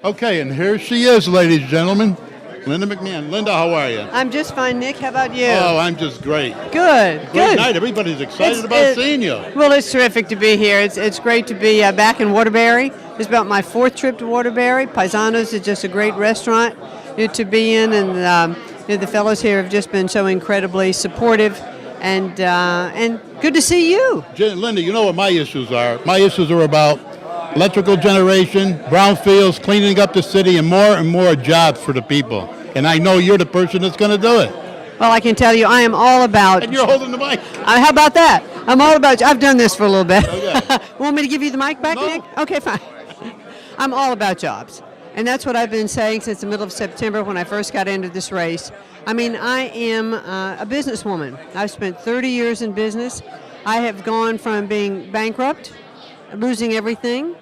Okay, and here she is, ladies and gentlemen. Linda McMahon. Linda, how are you? I'm just fine, Nick. How about you? Oh, I'm just great. Good. Great night. Everybody's excited about seeing you. Well, it's terrific to be here. It's great to be back in Waterbury. It's about my fourth trip to Waterbury. Paisanos is just a great restaurant to be in, and the fellows here have just been so incredibly supportive, and good to see you. Linda, you know what my issues are? My issues are about electrical generation, brownfields, cleaning up the city, and more jobs for the people. And I know you're the person that's going to do it. Well, I can tell you, I am all about. And you're holding the mic. How about that? I'm all about. I've done this for a little bit. Okay. Want me to give you the mic back, No. Nick? Okay, fine. I'm all about jobs. And that's what I've been saying since the middle of September when I first got into this race. I mean, I am a businesswoman. I've spent 30 years in business. I have gone from being bankrupt, losing everything,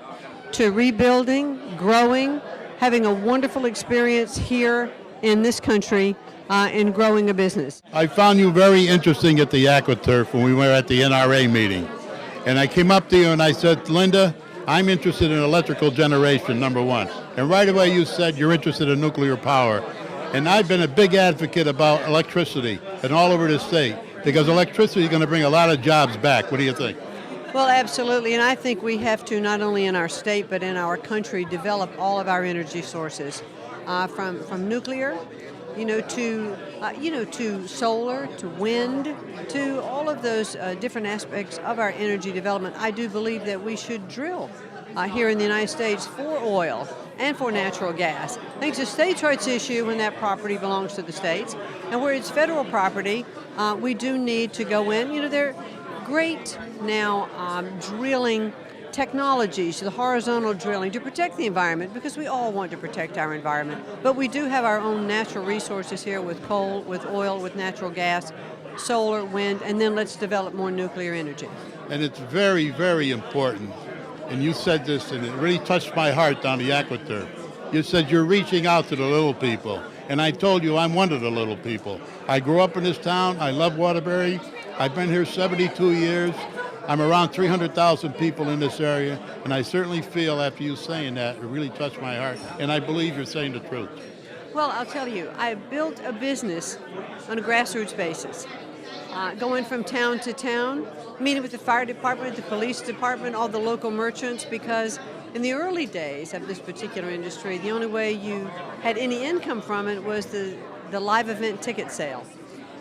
to rebuilding, growing, having a wonderful experience here in this country in growing a business. I found you very interesting at the AquaTurf when we were at the NRA meeting. And I came up to you and I said, Linda, I'm interested in electrical generation, number one. And right away you said you're interested in nuclear power. And I've been a big advocate about electricity and all over the state because electricity is going to bring a lot of jobs back. What do you think? Well, absolutely, and I think we have to, not only in our state but in our country, develop all of our energy sources, from nuclear, to solar, to wind, to all of those different aspects of our energy development. I do believe that we should drill here in the United States for oil and for natural gas. I think it's a states' rights issue when that property belongs to the states, and where it's federal property, we do need to go in. There great now drilling technologies, the horizontal drilling to protect the environment, because we all want to protect our environment. But we do have our own natural resources here with coal, with oil, with natural gas, solar, wind, and then let's develop more nuclear energy. And it's very, very important. And you said this, and it really touched my heart down the AquaTurf. You said you're reaching out to the little people. And I told you I'm one of the little people. I grew up in this town. I love Waterbury. I've been here 72 years. I'm around 300,000 people in this area, and I certainly feel after you saying that, it really touched my heart, and I believe you're saying the truth. Well, I'll tell you, I built a business on a grassroots basis, going from town to town, meeting with the fire department, the police department, all the local merchants, because in the early days of this particular industry, the only way you had any income from it was the live event ticket sale.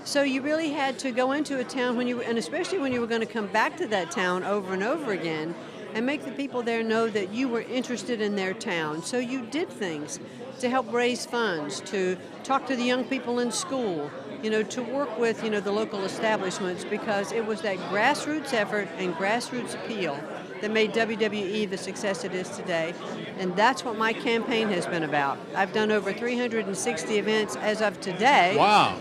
So you really had to go into a town and especially when you were going to come back to that town over and over again, and make the people there know that you were interested in their town. So you did things to help raise funds, to talk to the young people in school, to work with, the local establishments, because it was that grassroots effort and grassroots appeal that made WWE the success it is today. And that's what my campaign has been about. I've done over 360 events as of today. Wow.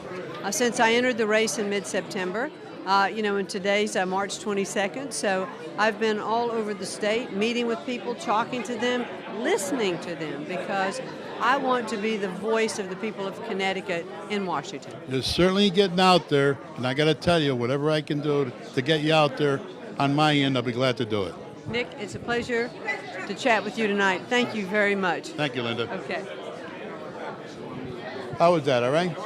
Since I entered the race in mid-September, and today's March 22nd. So I've been all over the state, meeting with people, talking to them, listening to them, because I want to be the voice of the people of Connecticut in Washington. You're certainly getting out there, and I got to tell you, whatever I can do to get you out there on my end, I'll be glad to do it. Nick, it's a pleasure to chat with you tonight. Thank you very much. Thank you, Linda. Okay. How was that, all right?